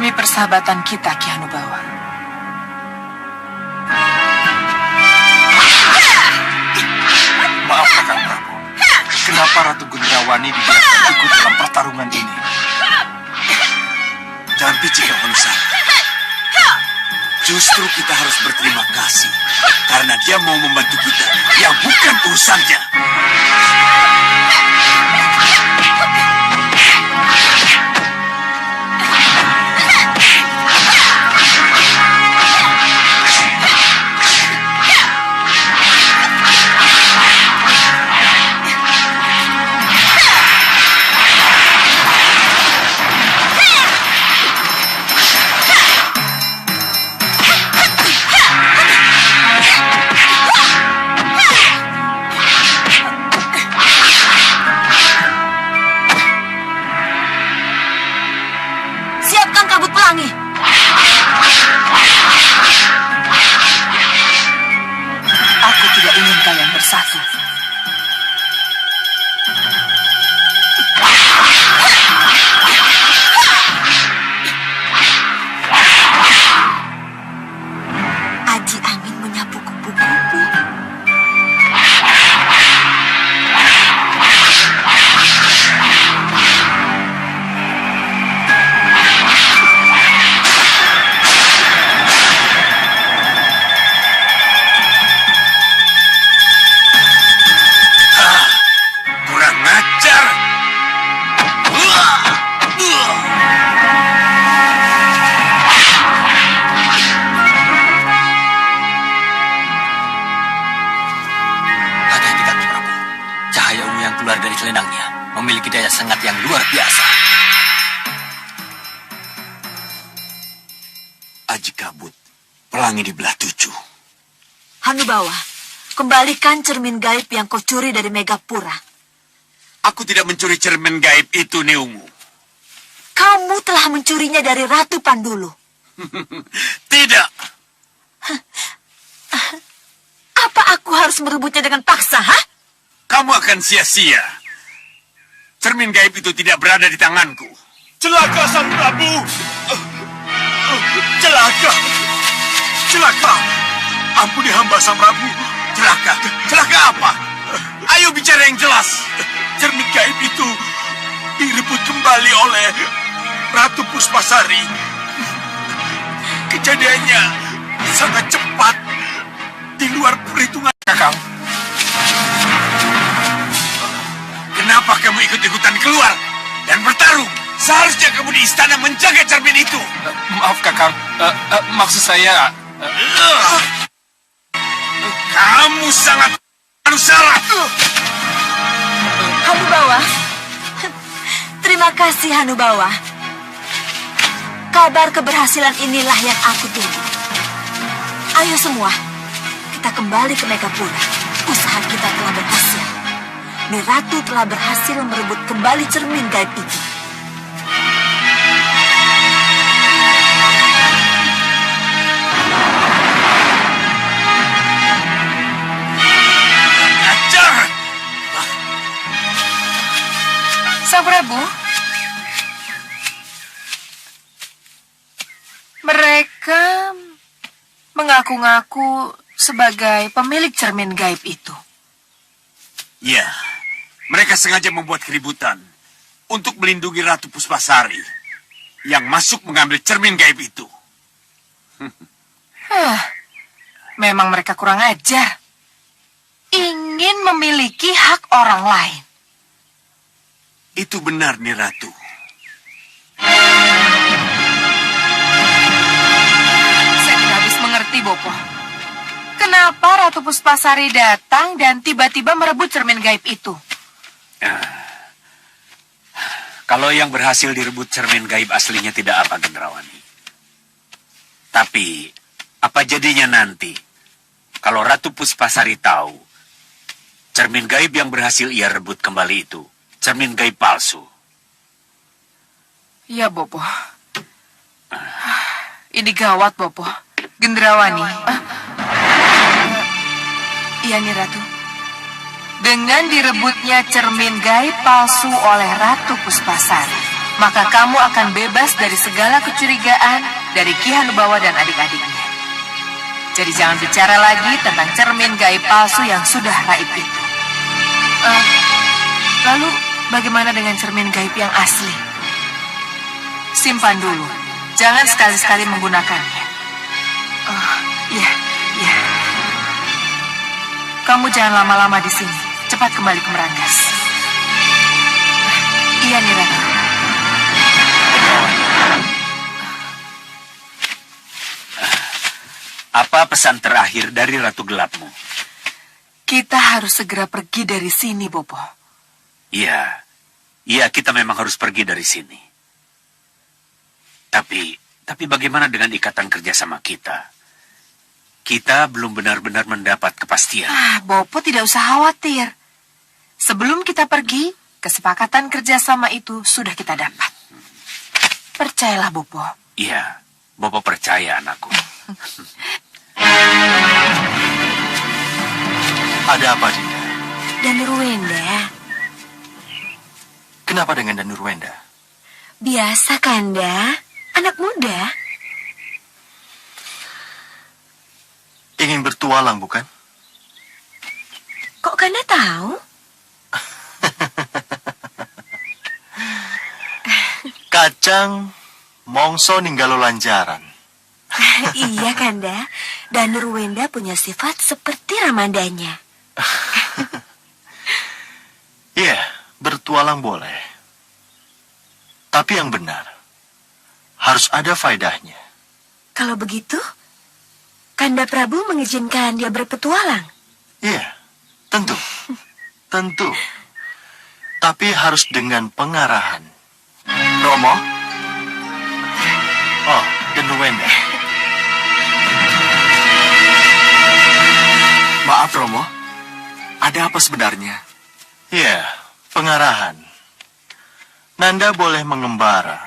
Demi persahabatan kita, Ki Hanubawa. Maaf Kakang Prabu. Kenapa Ratu Gendrawani dibiarkan ikut dalam pertarungan ini? Jangan picik, Manusia. Justru kita harus berterima kasih karena dia mau membantu kita. Yang bukan urusannya. Siapkan kabut pelangi. Aku tidak ingin kalian bersatu. Aji angin menyapu kupu-kupu. Kurang ajar. Hati-hati Kakang Prabu. Cahaya ungu yang keluar dari selendangnya memiliki daya sengat yang luar biasa. Aji kabut, pelangi di belah tujuh. Hanubawa, kembalikan cermin gaib yang kau curi dari Megapura. Aku tidak mencuri cermin gaib itu, Neungu. Kamu telah mencurinya dari Ratu Pandulu. Tidak. Apa aku harus merebutnya dengan paksa, hah? Kamu akan sia-sia. Cermin gaib itu tidak berada di tanganku. Celaka Sang Prabu! Celaka! Celaka! Ampuni hamba Sang Prabu. Celaka? Celaka apa? Ayo bicara yang jelas. Cermin gaib itu direbut kembali oleh Ratu Puspasari. Kejadiannya sangat cepat, di luar perhitungan. Kakang, Kenapa kamu ikut-ikutan keluar dan bertarung? Seharusnya kamu di istana menjaga cermin itu. Maaf Kakang, maksud saya... Kamu sangat salah. Hanubawa. Terima kasih, Hanubawa. Kabar keberhasilan inilah yang aku tunggu. Ayo semua, kita kembali ke Megapura. Usaha kita telah berhasil. Ratu telah berhasil merebut kembali cermin gaib itu. Sang Prabu, mereka mengaku-ngaku sebagai pemilik cermin gaib itu. Ya, mereka sengaja membuat keributan untuk melindungi Ratu Puspasari yang masuk mengambil cermin gaib itu. Memang mereka kurang ajar. Ingin memiliki hak orang lain. Itu benar, nih Ratu. Saya tidak habis mengerti, Bopo. Kenapa Ratu Puspasari datang dan tiba-tiba merebut cermin gaib itu? Kalau yang berhasil direbut cermin gaib aslinya tidak apa, Gendrawani. Tapi, apa jadinya nanti kalau Ratu Puspasari tahu cermin gaib yang berhasil ia rebut kembali itu cermin gaib palsu? Iya, Bopo. Ini gawat, Bopo. Gendrawani. Iya nih, Ratu. Dengan direbutnya cermin gaib palsu oleh Ratu Puspasari, maka kamu akan bebas dari segala kecurigaan dari Ki Hanubawa dan adik-adiknya. Jadi jangan bicara lagi tentang cermin gaib palsu yang sudah raib itu. Lalu bagaimana dengan cermin gaib yang asli? Simpan dulu, jangan sekali-sekali menggunakannya. Iya. Kamu jangan lama-lama di sini. Cepat kembali ke Meranggas. Iya, Nyi Ratu. Apa pesan terakhir dari Ratu Gelapmu? Kita harus segera pergi dari sini, Bopo. Iya, kita memang harus pergi dari sini. Tapi bagaimana dengan ikatan kerjasama kita? Kita belum benar-benar mendapat kepastian. Bopo tidak usah khawatir. Sebelum kita pergi, kesepakatan kerjasama itu sudah kita dapat. Percayalah, Bopo. Iya, Bopo percaya, anakku. Ada apa, Dinda? Danurwenda. Kenapa dengan Danurwenda? Biasa, Kanda. Anak muda. Ingin bertualang, bukan? Kok Kanda tahu? Kacang, mongso ninggalo lanjaran. Iya, Kanda. Danurwenda punya sifat seperti Ramadanya. Iya, bertualang boleh. Tapi yang benar, harus ada faedahnya. Kalau begitu, Kanda Prabu mengizinkan dia berpetualang? Iya, tentu. Tentu. Tapi harus dengan pengarahan. Romo? Oh, Danurwenda. Maaf, Romo. Ada apa sebenarnya? Iya, pengarahan. Nanda boleh mengembara,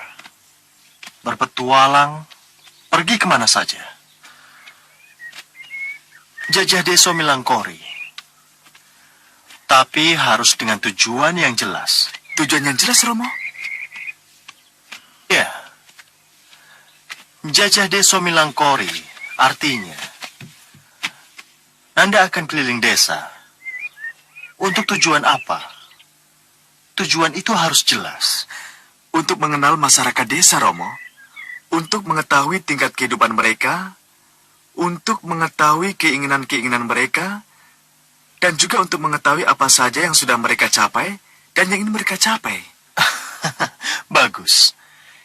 berpetualang, pergi kemana saja. Jajah Deso Milangkori. Tapi harus dengan tujuan yang jelas. Tujuan yang jelas, Romo? Ya. Jajah Deso Milangkori artinya Nanda akan keliling desa. Untuk tujuan apa? Tujuan itu harus jelas. Untuk mengenal masyarakat desa, Romo. Untuk mengetahui tingkat kehidupan mereka. Untuk mengetahui keinginan-keinginan mereka. Dan juga untuk mengetahui apa saja yang sudah mereka capai dan yang ingin mereka capai. Bagus.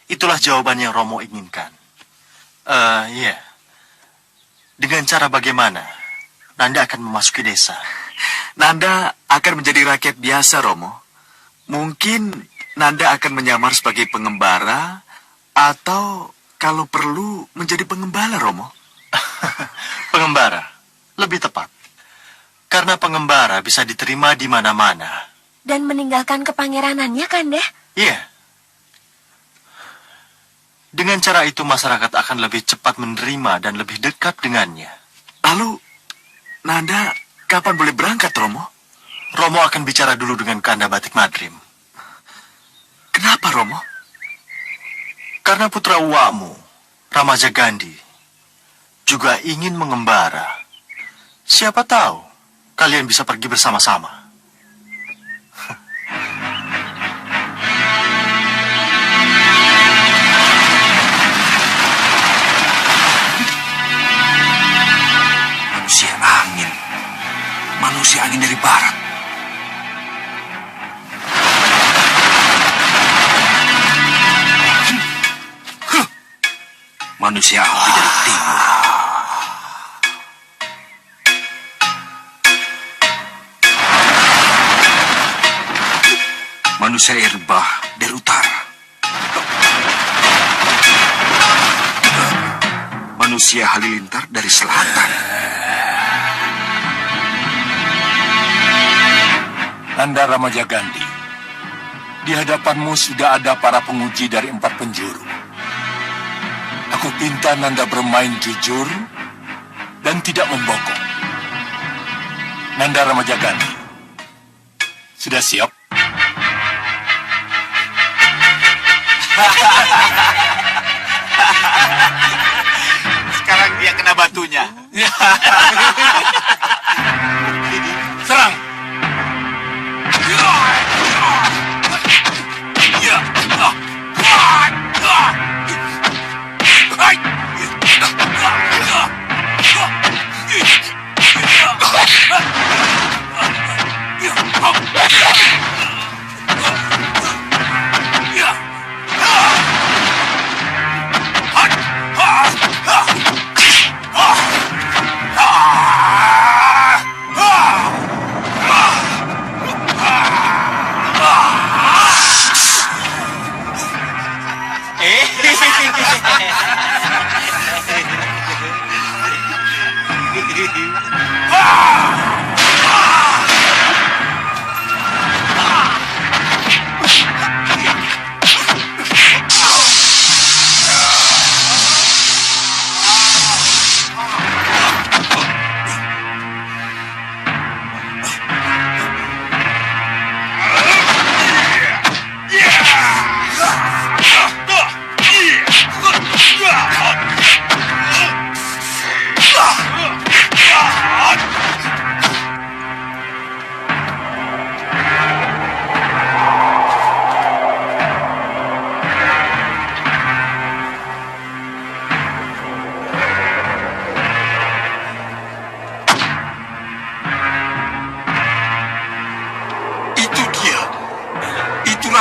Itulah jawaban yang Romo inginkan. Iya. Dengan cara bagaimana Nanda akan memasuki desa? Nanda akan menjadi rakyat biasa, Romo. Mungkin Nanda akan menyamar sebagai pengembara atau kalau perlu menjadi pengembala, Romo. Pengembara, lebih tepat. Karena pengembara bisa diterima di mana-mana. Dan meninggalkan kepangeranannya, Kanda? Iya. Dengan cara itu masyarakat akan lebih cepat menerima dan lebih dekat dengannya. Lalu, Nanda kapan boleh berangkat, Romo? Romo akan bicara dulu dengan Kanda Batik Madrim. Kenapa, Romo? Karena putra uwamu, Ramaja Gandhi, juga ingin mengembara. Siapa tahu kalian bisa pergi bersama-sama. Manusia angin dari barat. Manusia api dari timur. Manusia air bah dari utara. Manusia halilintar dari selatan. Nanda Ramaja Gandhi, di hadapanmu sudah ada para penguji dari 4 penjuru. Aku pinta Nanda bermain jujur dan tidak membokong. Nanda Ramaja Gandhi, sudah siap? Sekarang dia kena batunya. Serang!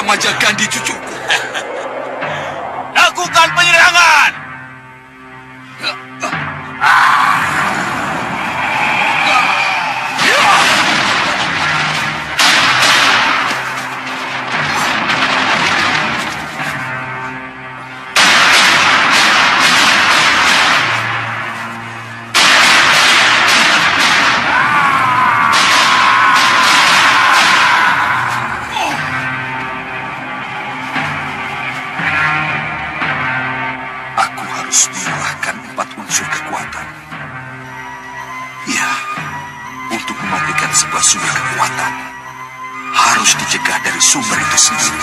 Majagandhi cucuku. Lakukan penyerangan. Sebuah sumber kekuatan harus dicegah dari sumber itu sendiri.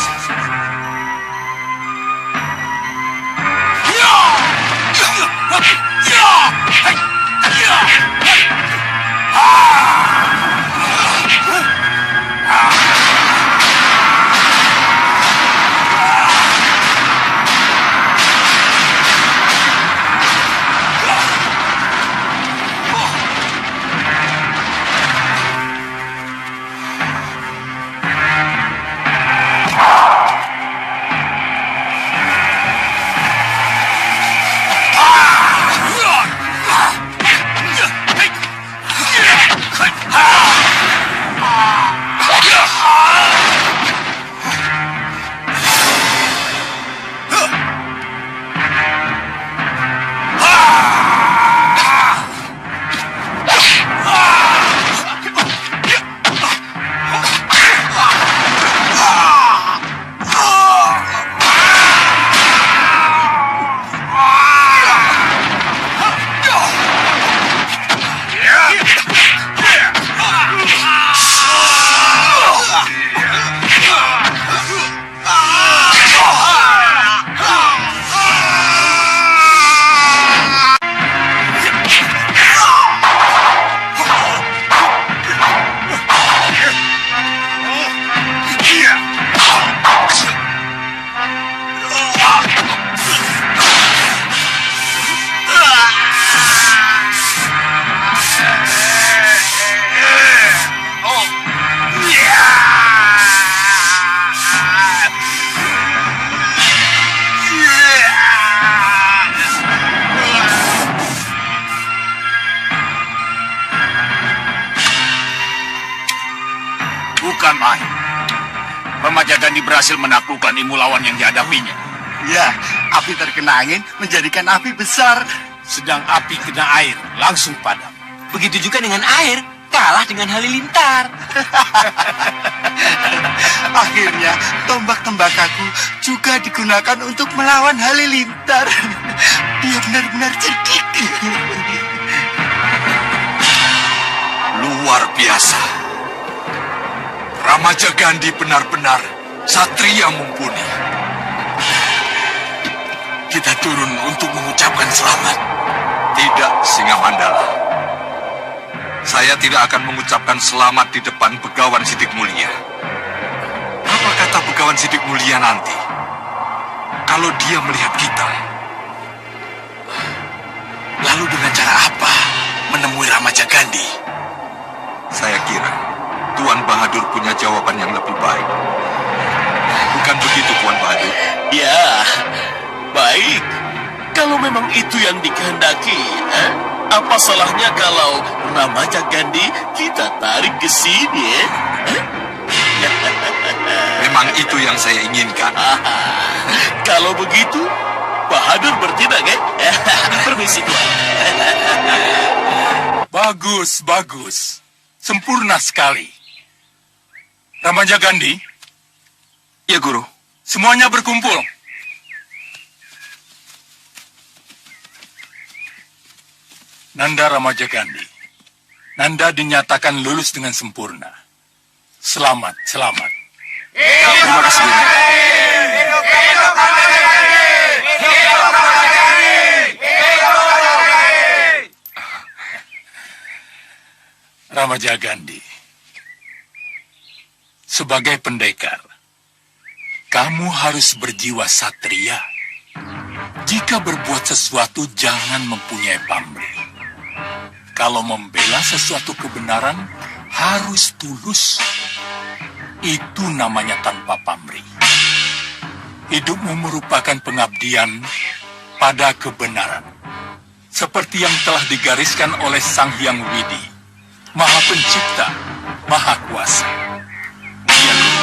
Bukan main. Majagandhi berhasil menaklukkan ilmu lawan yang dihadapinya. Ya, api terkena angin menjadikan api besar. Sedang api kena air, langsung padam. Begitu juga dengan air, kalah dengan halilintar. Akhirnya, tombak tembakaku juga digunakan untuk melawan halilintar. Dia benar-benar cerdik. Luar biasa. Ramajagandhi benar-benar satria mumpuni. turun untuk mengucapkan selamat. Tidak, Singa Mandala. Saya tidak akan mengucapkan selamat di depan Begawan Sidik Mulia. Apa kata Begawan Sidik Mulia nanti? Kalau dia melihat kita. Lalu dengan cara apa menemui Ramaja Gandhi? Saya kira Tuan Bahadur punya jawaban yang lebih baik. Bukan begitu, Tuan Bahadur? Ya, baik. Kalau memang itu yang dikehendaki, apa salahnya kalau Ramaja Gandhi kita tarik ke sini, Memang itu yang saya inginkan. Kalau begitu, Bahadur bertindak, Permisi, Tuan. Bagus, bagus. Sempurna sekali. Ramaja Gandhi? Ya, Guru. Semuanya berkumpul. Nanda Ramaja Gandhi. Nanda dinyatakan lulus dengan sempurna. Selamat, selamat. Terima kasih, Guru. Ramaja Gandhi, sebagai pendekar, kamu harus berjiwa satria. Jika berbuat sesuatu, jangan mempunyai pamrih. Kalau membela sesuatu kebenaran, harus tulus. Itu namanya tanpa pamrih. Hidupmu merupakan pengabdian pada kebenaran. Seperti yang telah digariskan oleh Sang Hyang Widi, Maha Pencipta, Maha Kuasa. Ya, Guru.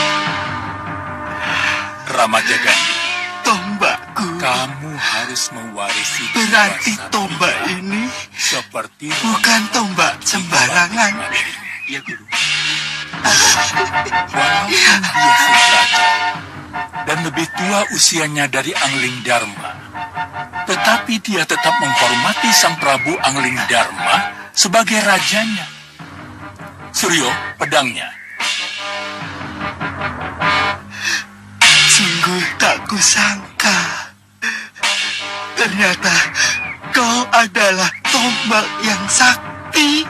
Ramaja Gandhi, Tombakku. kamu harus mewarisi Berarti jiwa tombak satria ini seperti bukan tombak sembarangan. Ya, Guru. Walaupun dia sederajat dan lebih tua usianya dari Angling Dharma, tetapi dia tetap menghormati Sang Prabu Angling Dharma sebagai rajanya. Suryo, pedangnya. Sungguh tak kusangka. Ternyata kau adalah tombak yang sakti.